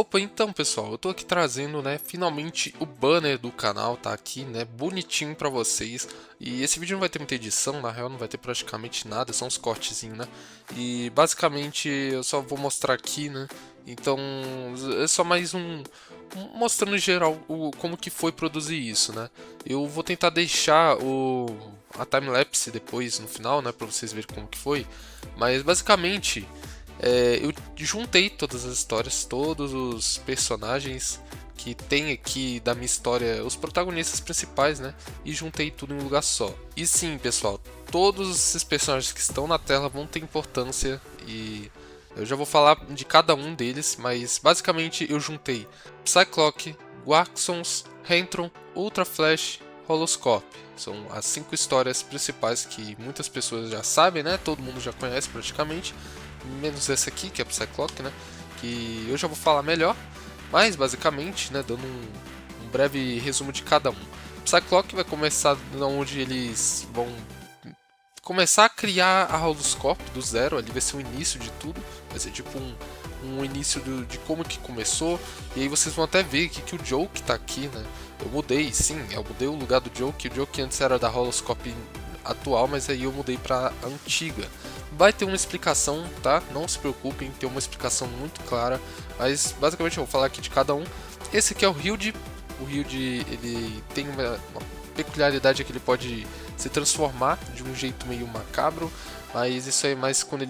Opa, então pessoal, eu tô aqui trazendo, né, finalmente o banner do canal, tá aqui, né, bonitinho pra vocês. E esse vídeo não vai ter muita edição, na real não vai ter praticamente nada, são uns cortezinhos, né. E basicamente eu só vou mostrar aqui, né, então é só mais mostrando em geral como que foi produzir isso, né. Eu vou tentar deixar a timelapse depois no final, né, pra vocês verem como que foi, mas basicamente eu juntei todas as histórias, todos os personagens que tem aqui da minha história, os protagonistas principais, né? E juntei tudo em um lugar só. E sim, pessoal, todos esses personagens que estão na tela vão ter importância e eu já vou falar de cada um deles, mas basicamente eu juntei Psylocke, Waxons, Hentron, Ultra Flash, Holoscope. São as 5 histórias principais que muitas pessoas já sabem, né? Todo mundo já conhece praticamente. Menos essa aqui, que é a Psylocke, né? Que eu já vou falar melhor. Mas basicamente, né? Dando um breve resumo de cada um. Psylocke vai começar onde eles vão começar a criar a Holoscope do zero. Ali vai ser o início de tudo. Vai ser tipo um início de como que começou. E aí vocês vão até ver que o Joke tá aqui, né? Eu mudei, sim, eu mudei o lugar do Joke. O Joke antes era da Holoscope atual, mas aí eu mudei para antiga. Vai ter uma explicação, tá? Não se preocupem, tem uma explicação muito clara. Mas basicamente eu vou falar aqui de cada um. Esse aqui é o Hilde. O Hilde, ele tem uma peculiaridade que ele pode se transformar de um jeito meio macabro. Mas isso é mais quando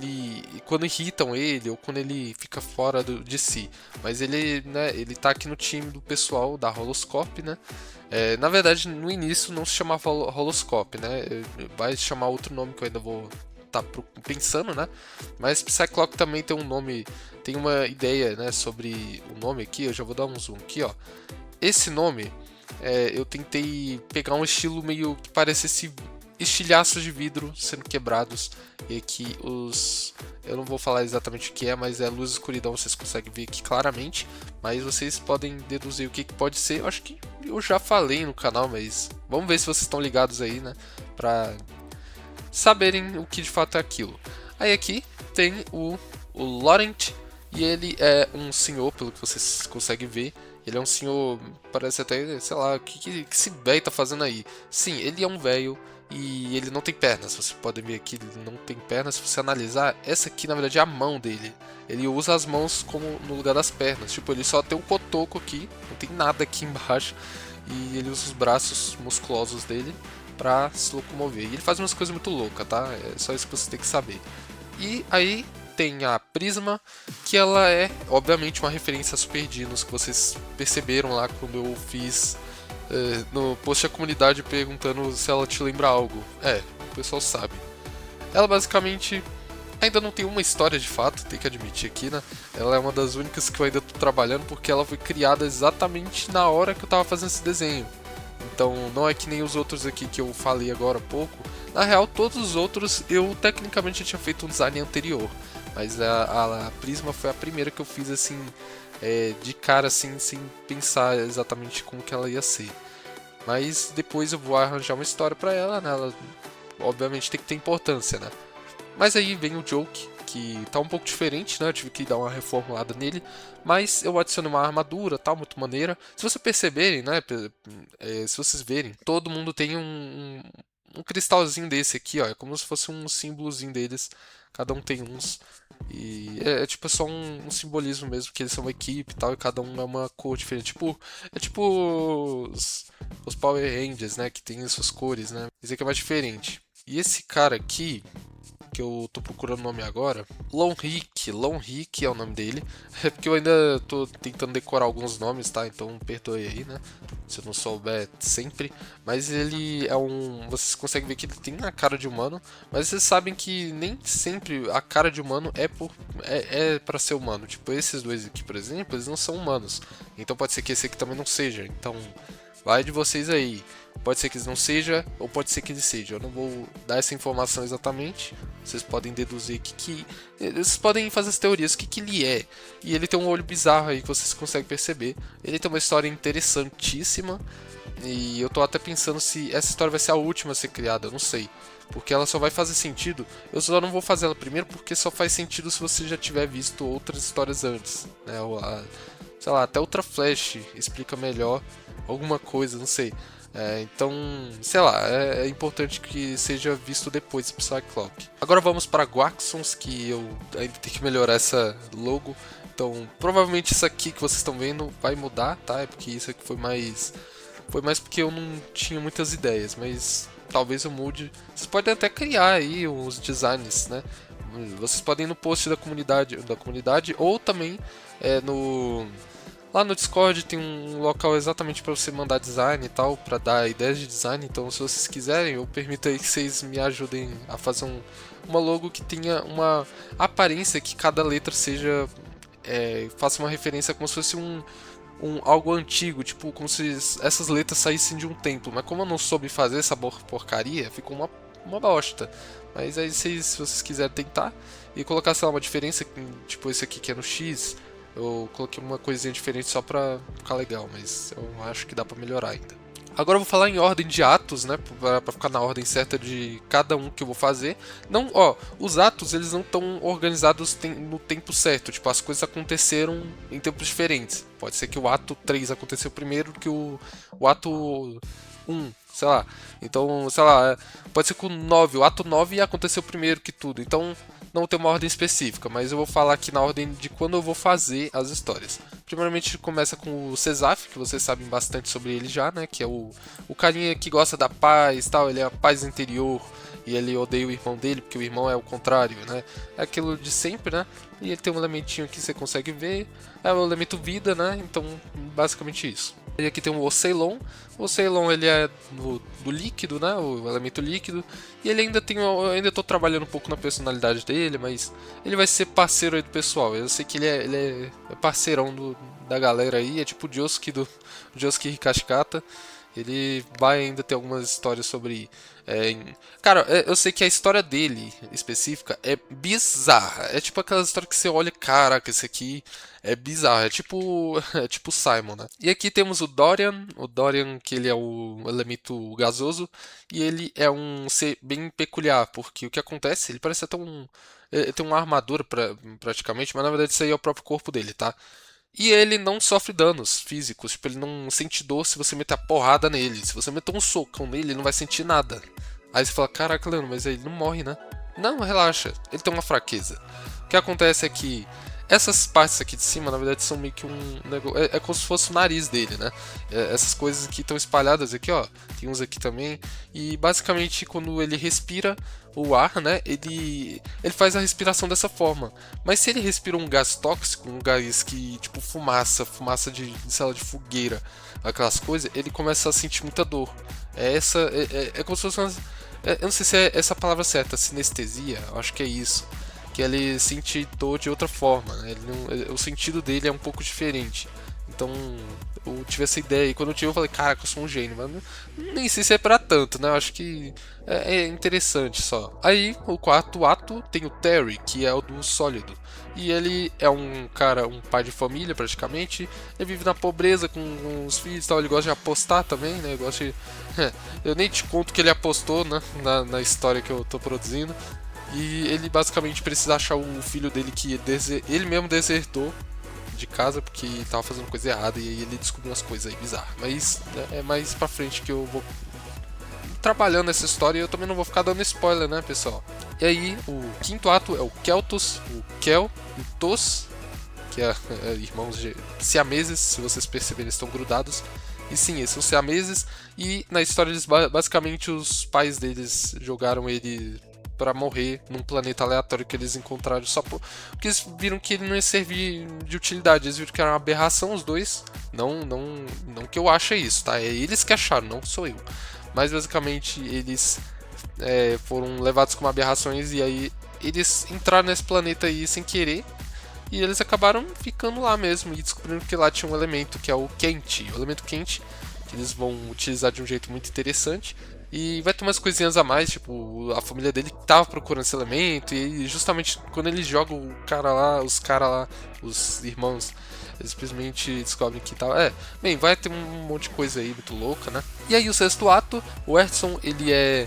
irritam ele ou quando ele fica fora de si. Mas ele, né, ele tá aqui no time do pessoal da Holoscope, né? Na verdade, no início não se chamava Holoscope, né? Vai chamar outro nome que eu ainda vou estar pensando, né? Mas Psylocke também tem um nome, tem uma ideia, né, sobre o nome aqui. Eu já vou dar um zoom aqui, ó. Esse nome, eu tentei pegar um estilo meio que parecesse estilhaços de vidro sendo quebrados. E aqui eu não vou falar exatamente o que é, mas é luz e escuridão, vocês conseguem ver aqui claramente. Mas vocês podem deduzir o que pode ser. Eu acho que eu já falei no canal, mas vamos ver se vocês estão ligados aí, né? Pra saberem o que de fato é aquilo. Aí aqui tem o Laurent, e ele é um senhor, pelo que vocês conseguem ver. Ele é um senhor, parece até, sei lá, o que esse velho tá fazendo aí? Sim, ele é um velho e ele não tem pernas. Vocês podem ver aqui, ele não tem pernas. Se você analisar, essa aqui na verdade é a mão dele. Ele usa as mãos como no lugar das pernas. Tipo, ele só tem um cotoco aqui, não tem nada aqui embaixo. E ele usa os braços musculosos dele pra se locomover. E ele faz umas coisas muito loucas, tá? É só isso que você tem que saber. E aí tem a Prisma, que ela é, obviamente, uma referência a Super Dinos, que vocês perceberam lá quando eu fiz no post da comunidade perguntando se ela te lembra algo. O pessoal sabe. Ela basicamente ainda não tem uma história de fato, tem que admitir aqui, né? Ela é uma das únicas que eu ainda tô trabalhando porque ela foi criada exatamente na hora que eu tava fazendo esse desenho. Então não é que nem os outros aqui que eu falei agora há pouco. Na real, todos os outros eu tecnicamente tinha feito um design anterior. Mas a Prisma foi a primeira que eu fiz assim, de cara assim, sem pensar exatamente como que ela ia ser. Mas depois eu vou arranjar uma história pra ela, né? Ela obviamente tem que ter importância, né? Mas aí vem o Joke, que tá um pouco diferente, né? Eu tive que dar uma reformulada nele. Mas eu adicionei uma armadura, tal, muito maneira. Se vocês perceberem, né? Se vocês verem, todo mundo tem um cristalzinho desse aqui, ó. É como se fosse um símbolozinho deles. Cada um tem uns. E tipo só um simbolismo mesmo, que eles são uma equipe e tal, e cada um é uma cor diferente. Tipo os Power Rangers, né? Que tem as suas cores, né? Esse aqui é mais diferente. E esse cara aqui, que eu tô procurando o nome agora, Lonrick é o nome dele. É porque eu ainda tô tentando decorar alguns nomes, tá? Então perdoe aí, né? Se eu não souber sempre. Mas ele é vocês conseguem ver que ele tem a cara de humano, mas vocês sabem que nem sempre a cara de humano é para ser humano. Tipo, esses dois aqui, por exemplo, eles não são humanos. Então pode ser que esse aqui também não seja. Então vai de vocês aí. Pode ser que eles não seja, ou pode ser que ele seja. Eu não vou dar essa informação exatamente. Vocês podem deduzir vocês podem fazer as teorias, o que ele é. E ele tem um olho bizarro aí que vocês conseguem perceber. Ele tem uma história interessantíssima. E eu tô até pensando se essa história vai ser a última a ser criada, eu não sei. Porque ela só vai fazer sentido. Eu só não vou fazer ela primeiro porque só faz sentido se você já tiver visto outras histórias antes, né? sei lá, até Ultra Flash explica melhor alguma coisa, não sei. Então, sei lá, é importante que seja visto depois Psyclock. Agora vamos para Guaxons, que eu ainda tenho que melhorar essa logo. Então, provavelmente isso aqui que vocês estão vendo vai mudar, tá? É porque isso aqui foi mais porque eu não tinha muitas ideias, mas talvez eu mude. Vocês podem até criar aí uns designs, né? Vocês podem ir no post da comunidade ou também no lá no Discord tem um local exatamente para você mandar design e tal, para dar ideias de design. Então, se vocês quiserem, eu permito aí que vocês me ajudem a fazer uma logo que tenha uma aparência que cada letra seja faça uma referência como se fosse algo antigo, tipo como se essas letras saíssem de um templo. Mas como eu não soube fazer essa porcaria, ficou uma bosta. Mas aí se vocês quiserem tentar e colocar, sei lá, uma diferença, tipo esse aqui que é no X, eu coloquei uma coisinha diferente só pra ficar legal, mas eu acho que dá pra melhorar ainda. Agora eu vou falar em ordem de atos, né, pra ficar na ordem certa de cada um que eu vou fazer. Não, ó, os atos eles não estão organizados no tempo certo, tipo, as coisas aconteceram em tempos diferentes. Pode ser que o ato 3 aconteceu primeiro que o ato 1, sei lá. Então, sei lá, pode ser que o ato 9 aconteceu primeiro que tudo. Então, não tem uma ordem específica, mas eu vou falar aqui na ordem de quando eu vou fazer as histórias. Primeiramente começa com o Cesaf, que vocês sabem bastante sobre ele já, né? Que é o carinha que gosta da paz, tal. Ele é a paz interior e ele odeia o irmão dele porque o irmão é o contrário, né? É aquilo de sempre, né? E ele tem um elementinho que você consegue ver, é o elemento vida, né? Então, basicamente isso. E aqui tem o Oceilon. O Oceilon ele é do líquido, né? O elemento líquido. E ele ainda tem. Eu ainda tô trabalhando um pouco na personalidade dele, mas ele vai ser parceiro aí do pessoal. Eu sei que ele é parceirão da galera aí, é tipo o Josuke do Josuke Hikashikata. Ele vai ainda ter algumas histórias sobre. Cara, eu sei que a história dele específica é bizarra. É tipo aquela história que você olha, caraca, esse aqui é bizarro. É tipo, é tipo Simon, né? E aqui temos o Dorian. O Dorian, que ele é o elemento gasoso. E ele é um ser bem peculiar, porque o que acontece, ele parece até ele tem uma armadura praticamente, mas na verdade isso aí é o próprio corpo dele, tá? E ele não sofre danos físicos, tipo, ele não sente dor se você meter a porrada nele. Se você meter um socão nele, ele não vai sentir nada. Aí você fala, caraca, Leandro, mas ele não morre, né? Não, relaxa, ele tem uma fraqueza. O que acontece é que essas partes aqui de cima, na verdade, são meio que um negócio. É como se fosse o nariz dele, né? Essas coisas que estão espalhadas aqui, ó. Tem uns aqui também. E basicamente, quando ele respira o ar, né? Ele faz a respiração dessa forma. Mas se ele respira um gás tóxico, um gás que, tipo, fumaça de célula de fogueira, aquelas coisas, ele começa a sentir muita dor. É como se fosse uma. Eu não sei se é essa palavra certa, sinestesia, eu acho que é isso. Que ele sente dor de outra forma, né? O sentido dele é um pouco diferente. Então, eu tive essa ideia e quando eu tive eu falei, caraca, eu sou um gênio, mas nem sei se é pra tanto, né? Eu acho que é interessante só. Aí, o quarto ato tem o Terry, que é o do sólido. E ele é um cara, um pai de família praticamente. Ele vive na pobreza com os filhos e tal. Ele gosta de apostar também, né? Eu nem te conto que ele apostou, né? Na história que eu tô produzindo. E ele basicamente precisa achar o filho dele que ele mesmo desertou de casa porque tava fazendo coisa errada e aí ele descobriu umas coisas aí bizarras. Mas é mais pra frente que eu vou trabalhando essa história e eu também não vou ficar dando spoiler, né, pessoal? E aí, o quinto ato é o Keltos, o Kel e o Tos, que é irmãos siameses, se vocês perceberem, eles estão grudados. E sim, eles são siameses e na história eles basicamente os pais deles jogaram ele pra morrer num planeta aleatório que eles encontraram só porque eles viram que ele não ia servir de utilidade, eles viram que era uma aberração os dois. Não que eu ache isso, tá? É eles que acharam, não sou eu. Mas basicamente eles foram levados como aberrações e aí eles entraram nesse planeta aí sem querer. E eles acabaram ficando lá mesmo e descobrindo que lá tinha um elemento que é o quente. O elemento quente que eles vão utilizar de um jeito muito interessante. E vai ter umas coisinhas a mais, tipo, a família dele tava procurando esse elemento. E justamente quando eles jogam os caras lá, os irmãos, eles simplesmente descobrem que tal. Bem, vai ter um monte de coisa aí muito louca, né? E aí o sexto ato, o Edson, ele é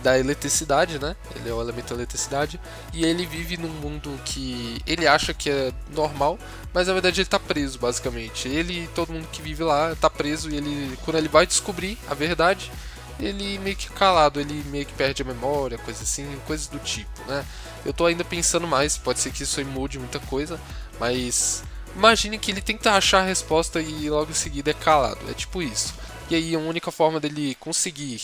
da eletricidade, né? Ele é o elemento da eletricidade. E ele vive num mundo que ele acha que é normal, mas na verdade ele tá preso, basicamente. Ele e todo mundo que vive lá tá preso, e ele, quando ele vai descobrir a verdade, ele meio que calado, ele meio que perde a memória, coisa assim, coisas do tipo, né? Eu tô ainda pensando mais, pode ser que isso aí mude muita coisa, mas imagine que ele tenta achar a resposta e logo em seguida é calado, é tipo isso. E aí a única forma dele conseguir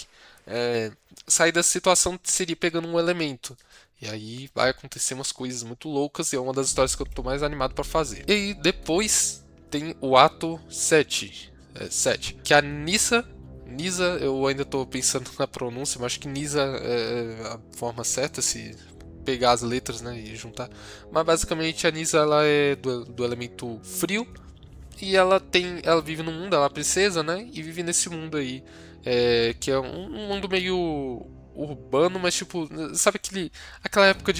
sair dessa situação seria pegando um elemento. E aí vai acontecer umas coisas muito loucas, e é uma das histórias que eu tô mais animado pra fazer. E aí depois tem o ato 7, 7, que a Nisa, eu ainda tô pensando na pronúncia, mas acho que Nisa é a forma certa, se pegar as letras, né, e juntar. Mas basicamente a Nisa, ela é do elemento frio, e ela vive no mundo, ela é uma princesa, né, e vive nesse mundo aí, que é um mundo meio urbano, mas tipo, sabe aquela época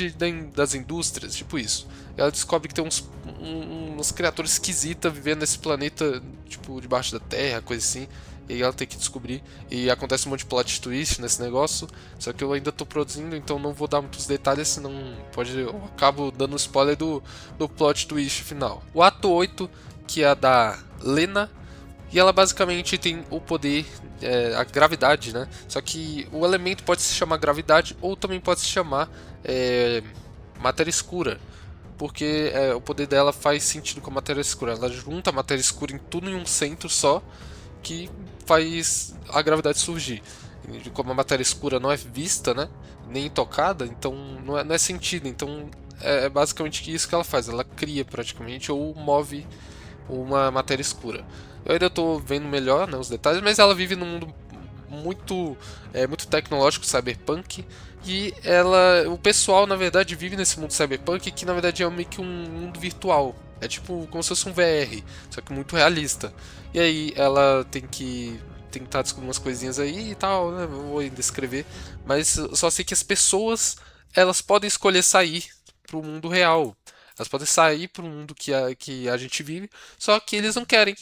das indústrias, tipo isso. Ela descobre que tem umas criaturas esquisitas vivendo nesse planeta, tipo, debaixo da terra, coisa assim. E aí ela tem que descobrir. E acontece um monte de plot twist nesse negócio. Só que eu ainda tô produzindo, então não vou dar muitos detalhes, senão eu acabo dando spoiler do plot twist final. O ato 8, que é a da Lena. E ela basicamente tem o poder, a gravidade, né? Só que o elemento pode se chamar gravidade ou também pode se chamar matéria escura. Porque o poder dela faz sentido com a matéria escura. Ela junta a matéria escura em tudo em um centro só, que faz a gravidade surgir. E como a matéria escura não é vista, né? Nem tocada, então não é sentido. Então é basicamente isso que ela faz. Ela cria praticamente ou move uma matéria escura. Eu ainda estou vendo melhor, né, os detalhes, mas ela vive num mundo muito tecnológico, cyberpunk, e o pessoal na verdade vive nesse mundo cyberpunk, que na verdade é meio que um mundo virtual. É tipo como se fosse um VR, só que muito realista. E aí ela tem que tentar descobrir umas coisinhas aí e tal, né? Não vou ainda escrever, mas só sei que as pessoas, elas podem escolher sair pro mundo real. Elas podem sair pro mundo que a gente vive, só que eles não querem.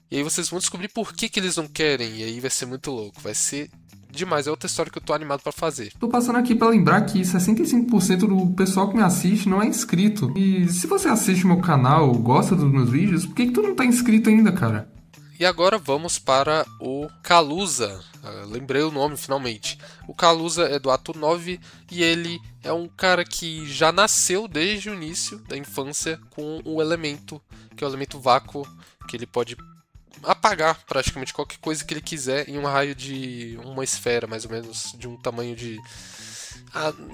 E aí vocês vão descobrir por que eles não querem, e aí vai ser muito louco, vai ser demais. É outra história que eu tô animado pra fazer. Tô passando aqui para lembrar que 65% do pessoal que me assiste não é inscrito. E se você assiste meu canal, gosta dos meus vídeos, por que tu não tá inscrito ainda, cara? E agora vamos para o Kaluza. Lembrei o nome finalmente. O Kaluza é do ato 9 e ele é um cara que já nasceu desde o início da infância com o elemento, que é o elemento vácuo, que ele pode apagar praticamente qualquer coisa que ele quiser em um raio de uma esfera, mais ou menos, de um tamanho de.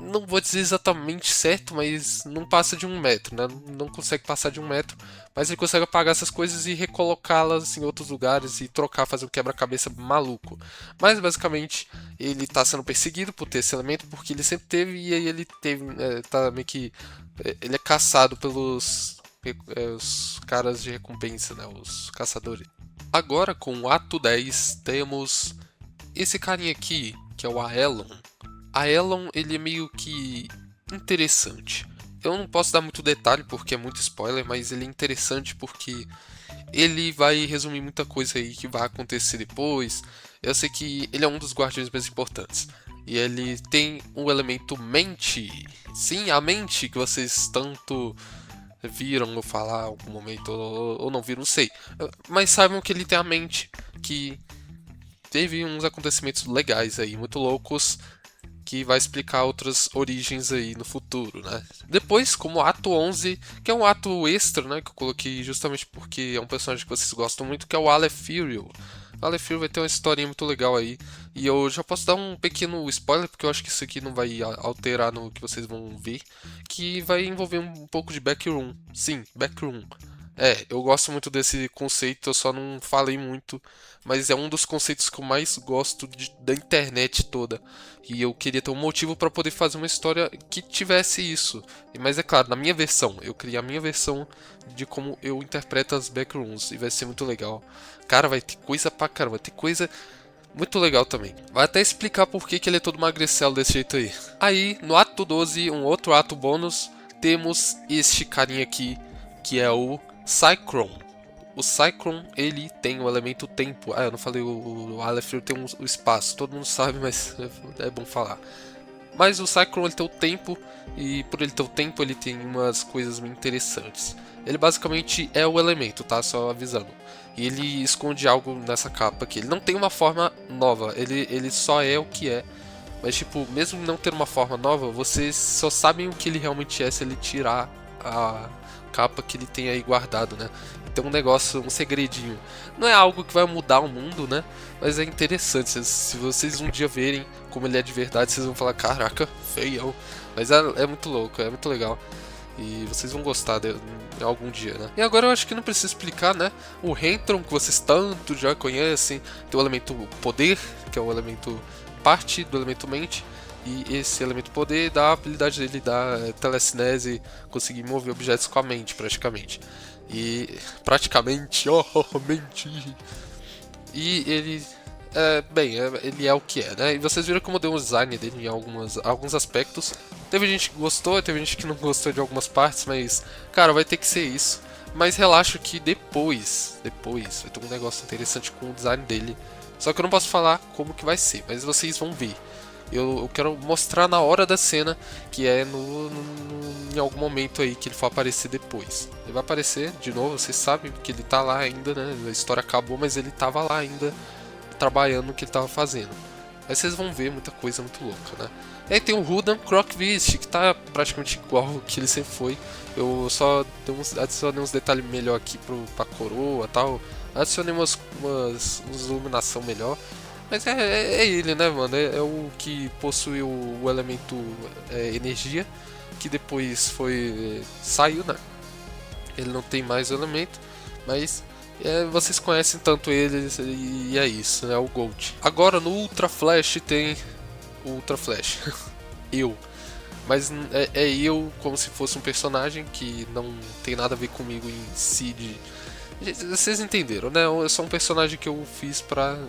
Não vou dizer exatamente certo, mas não passa de 1 metro, né? Não consegue passar de 1 metro, mas ele consegue apagar essas coisas e recolocá-las em outros lugares e trocar, fazer um quebra-cabeça maluco. Mas basicamente ele está sendo perseguido por ter esse elemento, porque ele sempre teve, e aí ele teve, tá meio que. Ele é caçado pelos os caras de recompensa, né? Os caçadores. Agora com o ato 10 temos esse carinha aqui, que é o Aelon. Aelon, ele é meio que interessante. Eu não posso dar muito detalhe porque é muito spoiler, mas ele é interessante porque ele vai resumir muita coisa aí que vai acontecer depois. Eu sei que ele é um dos guardiões mais importantes. E ele tem o elemento mente. Sim, a mente que vocês tanto viram eu falar em algum momento ou não viram, não sei. Mas saibam que ele tem a mente, que teve uns acontecimentos legais aí, muito loucos, que vai explicar outras origens aí no futuro, né? Depois, como ato 11, que é um ato extra, né, que eu coloquei justamente porque é um personagem que vocês gostam muito, que é o Aleph Furiel. O Aleph Furiel vai ter uma historinha muito legal aí, e eu já posso dar um pequeno spoiler, porque eu acho que isso aqui não vai alterar no que vocês vão ver, que vai envolver um pouco de backroom. Sim, backroom. Eu gosto muito desse conceito, eu só não falei muito, mas é um dos conceitos que eu mais gosto da internet toda. E eu queria ter um motivo para poder fazer uma história que tivesse isso. Mas é claro, na minha versão, eu criei a minha versão de como eu interpreto as backrooms, e vai ser muito legal. Cara, vai ter coisa pra caramba, vai ter coisa muito legal também. Vai até explicar por que ele é todo magricelo desse jeito aí. Aí, no ato 12, um outro ato bônus, temos este carinha aqui, que é o Cyclone. O Cyclone, ele tem o elemento tempo. Ah, eu não falei, o Aleph tem o espaço, todo mundo sabe, mas é bom falar. Mas o Cyclone ele tem o tempo, e por ele ter o tempo ele tem umas coisas muito interessantes. Ele basicamente é o elemento, tá? Só avisando. E ele esconde algo nessa capa aqui. Ele não tem uma forma nova, ele só é o que é. Mas tipo, mesmo não ter uma forma nova, vocês só sabem o que ele realmente é se ele tirar a capa que ele tem aí guardado, né? Então um negócio, um segredinho. Não é algo que vai mudar o mundo, né? Mas é interessante. Se vocês um dia verem como ele é de verdade, vocês vão falar, caraca, feião. Mas é muito louco, é muito legal. E vocês vão gostar de algum dia, né? E agora eu acho que não preciso explicar, né? O Hentron, que vocês tanto já conhecem, tem o elemento poder, que é o elemento parte do elemento mente. E esse elemento poder dá a habilidade dele da telecinese, conseguir mover objetos com a mente, praticamente. E praticamente, mente. E ele ele é o que é, né? E vocês viram como deu um design dele em alguns aspectos. Teve gente que gostou, teve gente que não gostou de algumas partes, mas, cara, vai ter que ser isso. Mas relaxa que depois vai ter um negócio interessante com o design dele. Só que eu não posso falar como que vai ser, mas vocês vão ver. Eu quero mostrar na hora da cena, que é em algum momento aí que ele for aparecer depois. Ele vai aparecer de novo, vocês sabem que ele tá lá ainda, né? A história acabou, mas ele tava lá ainda, trabalhando no que ele tava fazendo. Aí vocês vão ver muita coisa muito louca, né? E aí tem o Rudan Krokvist, que tá praticamente igual ao que ele sempre foi. Eu só adicionei uns detalhes melhor aqui pra coroa e tal. Adicionei umas iluminação melhor. Mas é ele, né, mano? É o que possui o elemento energia, que depois saiu, né? Ele não tem mais o elemento, mas vocês conhecem tanto ele e é isso, né? O Gold. Agora no Ultra Flash tem o Ultra Flash. Eu. Mas é eu como se fosse um personagem que não tem nada a ver comigo em si. Vocês entenderam, né? Eu sou um personagem que eu fiz pra...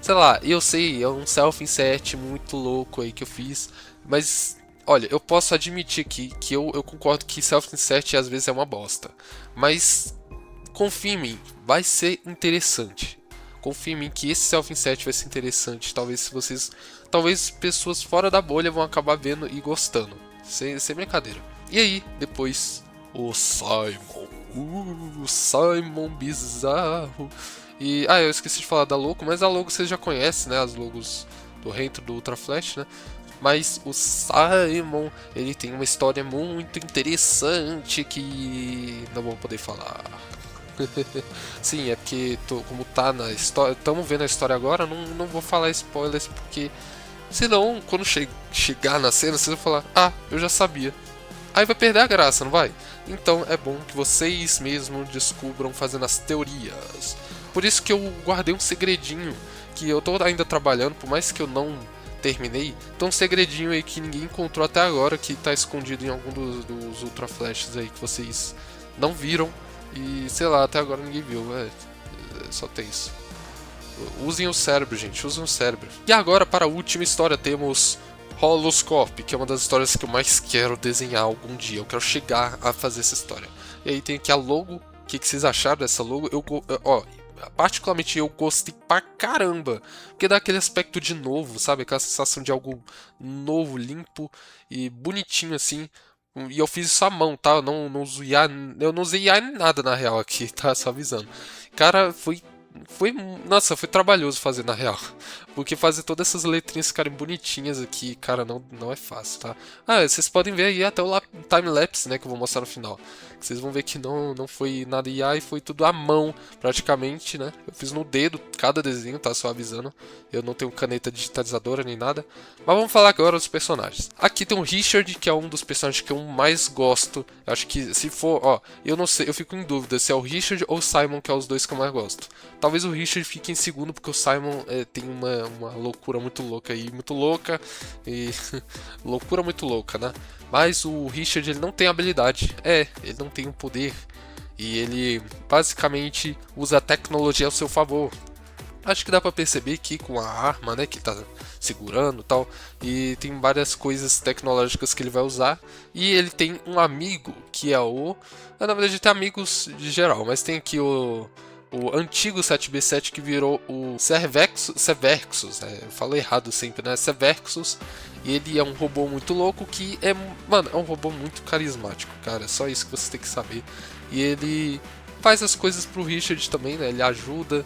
Sei lá, eu sei, é um self-insert muito louco aí que eu fiz, mas olha, eu posso admitir aqui que eu concordo que self-insert às vezes é uma bosta, mas confia em mim, vai ser interessante. Confia em mim que esse self-insert vai ser interessante. Talvez pessoas fora da bolha vão acabar vendo e gostando, sem brincadeira. E aí, depois, o Simon. O Simon bizarro. E, eu esqueci de falar da logo, mas a logo vocês já conhecem, né? As logos do Rentro do Ultra Flash, né? Mas o Simon, ele tem uma história muito interessante que não vou poder falar. Sim, é porque como tá na história, estamos vendo a história agora, não vou falar spoilers porque senão quando chegar na cena vocês vão falar, eu já sabia. Aí vai perder a graça, não vai? Então é bom que vocês mesmos descubram fazendo as teorias. Por isso que eu guardei um segredinho que eu tô ainda trabalhando, por mais que eu não terminei. Então um segredinho aí que ninguém encontrou até agora, que tá escondido em algum dos Ultra Flashes aí que vocês não viram. E sei lá, até agora ninguém viu, só tem isso. Usem o cérebro, gente, usem o cérebro. E agora, para a última história, temos Holoscorp, que é uma das histórias que eu mais quero desenhar algum dia. Eu quero chegar a fazer essa história. E aí tem aqui a logo. O que vocês acharam dessa logo? Particularmente eu gostei pra caramba. Porque dá aquele aspecto de novo, sabe? Aquela sensação de algo novo, limpo e bonitinho assim. E eu fiz isso à mão, tá? Eu não usei IA, eu não usei IA em nada na real aqui, tá? Só avisando. Cara, nossa, foi trabalhoso fazer na real. Porque fazer todas essas letrinhas ficarem bonitinhas aqui, cara, não é fácil, tá? Vocês podem ver aí até o time-lapse, né, que eu vou mostrar no final. Vocês vão ver que não foi nada IA e foi tudo à mão, praticamente, né? Eu fiz no dedo cada desenho, tá? Só avisando. Eu não tenho caneta digitalizadora nem nada. Mas vamos falar agora dos personagens. Aqui tem o Richard, que é um dos personagens que eu mais gosto. Eu acho que se for, eu não sei, eu fico em dúvida se é o Richard ou o Simon, que é os dois que eu mais gosto. Talvez o Richard fique em segundo, porque o Simon tem uma loucura muito louca aí, muito louca. E loucura muito louca, né? Mas o Richard, ele não tem habilidade. Ele não tem o poder. E ele basicamente usa a tecnologia ao seu favor. Acho que dá pra perceber que com a arma, né, que tá segurando e tal, e tem várias coisas tecnológicas que ele vai usar, e ele tem um amigo que é o... Na verdade tem amigos de geral, mas tem aqui o antigo 7B7 que virou o Severxus, eu falo errado sempre, né, Severxus, e ele é um robô muito louco que é, mano, é um robô muito carismático, cara, é só isso que você tem que saber, e ele faz as coisas pro Richard também, né, ele ajuda,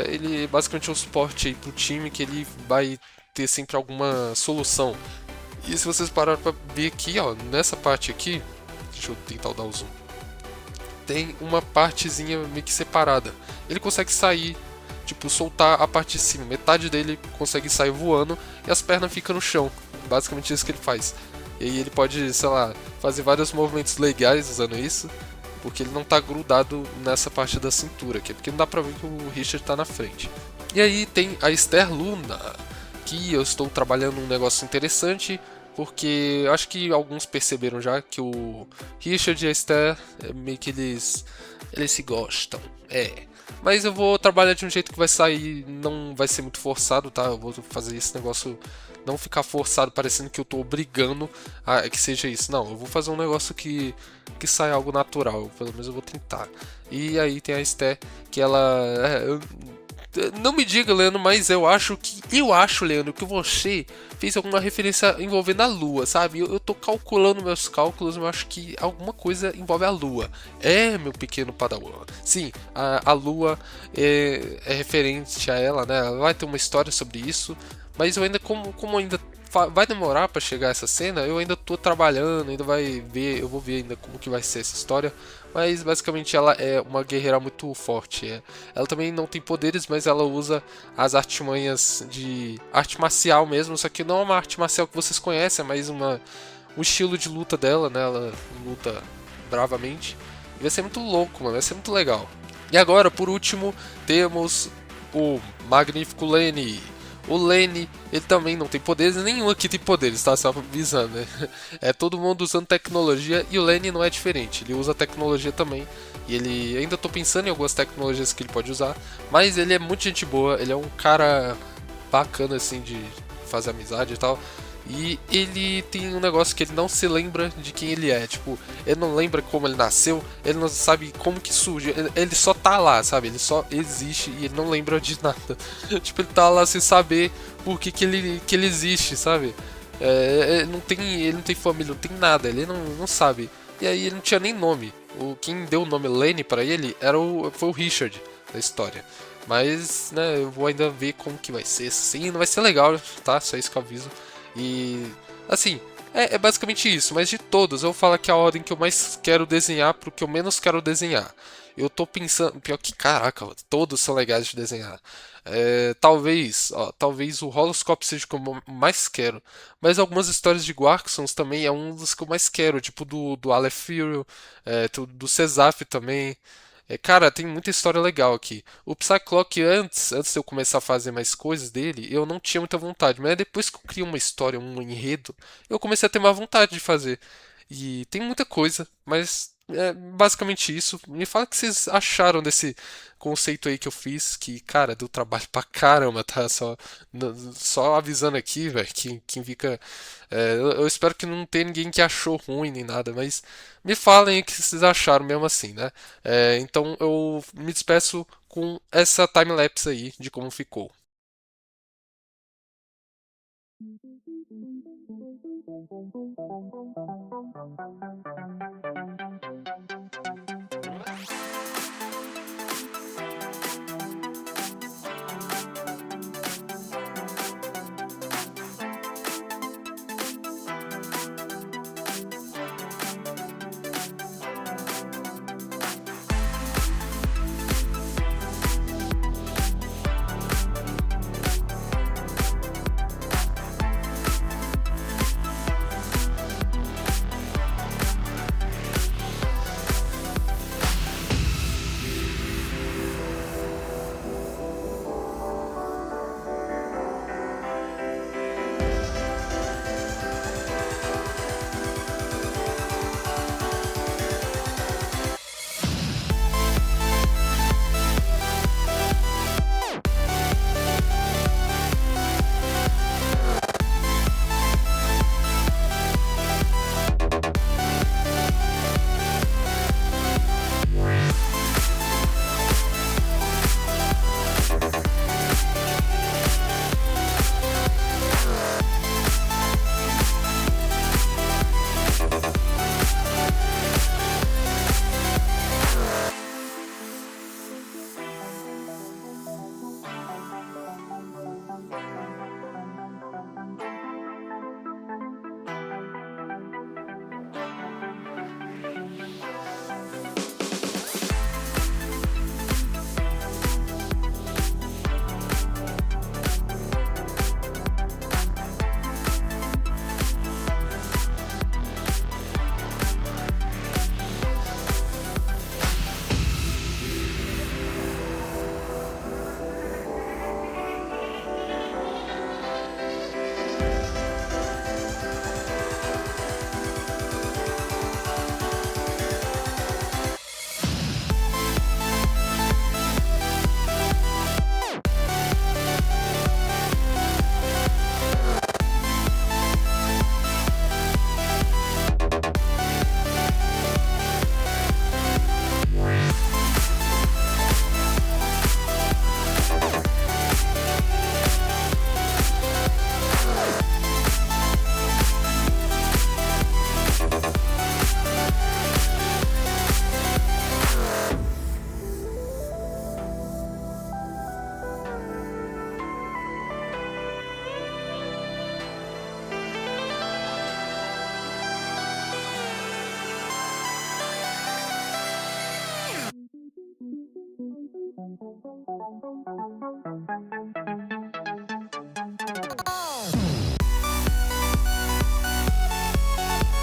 ele basicamente é um suporte aí pro time que ele vai ter sempre alguma solução. E se vocês pararem pra ver aqui, ó, nessa parte aqui, deixa eu tentar dar o zoom, tem uma partezinha meio que separada. Ele consegue sair, tipo, soltar a parte de cima, metade dele consegue sair voando e as pernas ficam no chão. Basicamente isso que ele faz. E aí ele pode, sei lá, fazer vários movimentos legais usando isso, porque ele não tá grudado nessa parte da cintura aqui, porque não dá pra ver que o Richard tá na frente. E aí tem a Esther Luna, que eu estou trabalhando um negócio interessante, porque eu acho que alguns perceberam já que o Richard e a Esther, meio que eles se gostam, Mas eu vou trabalhar de um jeito que vai sair, não vai ser muito forçado, tá? Eu vou fazer esse negócio não ficar forçado, parecendo que eu tô obrigando a que seja isso. Não, eu vou fazer um negócio que saia algo natural, pelo menos eu vou tentar. E aí tem a Esther, que ela... não me diga, Leandro, mas eu acho, Leandro, que você fez alguma referência envolvendo a Lua, sabe? Eu tô calculando meus cálculos, eu acho que alguma coisa envolve a Lua. Meu pequeno Padawan. Sim, a Lua é referente a ela, né? Ela vai ter uma história sobre isso, mas eu ainda, como ainda vai demorar para chegar essa cena, eu ainda tô trabalhando, eu vou ver ainda como que vai ser essa história, mas basicamente ela é uma guerreira muito forte. Ela também não tem poderes, mas ela usa as artimanhas de arte marcial mesmo, só que não é uma arte marcial que vocês conhecem, é mais um estilo de luta dela, né? Ela luta bravamente. E vai ser muito louco, mano, vai ser muito legal. E agora, por último, temos o magnífico Lenny. O Lenny, ele também não tem poderes, nenhum aqui tem poderes, tá? Só avisando, né? É todo mundo usando tecnologia e o Lenny não é diferente, ele usa tecnologia também. E ele, ainda tô pensando em algumas tecnologias que ele pode usar, mas ele é muito gente boa, ele é um cara bacana assim de fazer amizade e tal. E ele tem um negócio que ele não se lembra de quem ele é. Tipo, ele não lembra como ele nasceu, ele não sabe como que surge. Ele só tá lá, sabe? Ele só existe e ele não lembra de nada. Tipo, ele tá lá sem saber por que ele existe, sabe? Ele não tem família, não tem nada, ele não sabe. E aí ele não tinha nem nome. Quem deu o nome Lenny pra ele foi o Richard da história. Mas, né, eu vou ainda ver como que vai ser. Sim, não vai ser legal, tá? Só isso que eu aviso. E, assim, é basicamente isso. Mas de todos, eu vou falar que a ordem que eu mais quero desenhar pro que eu menos quero desenhar. Eu tô pensando... Pior que, caraca, todos são legais de desenhar. Talvez o Holoscope seja o que eu mais quero. Mas algumas histórias de Guardians também é um dos que eu mais quero. Tipo do Aleph Fury, do Cesaf também. Cara, tem muita história legal aqui. O Psyclock, antes de eu começar a fazer mais coisas dele, eu não tinha muita vontade. Mas depois que eu criei uma história, um enredo, eu comecei a ter mais vontade de fazer. E tem muita coisa, mas é basicamente isso. Me fala o que vocês acharam desse conceito aí que eu fiz, que, cara, deu trabalho pra caramba, tá? Só avisando aqui, velho, quem fica... eu espero que não tenha ninguém que achou ruim nem nada, mas me falem aí o que vocês acharam mesmo assim, né? Então eu me despeço com essa time-lapse aí de como ficou.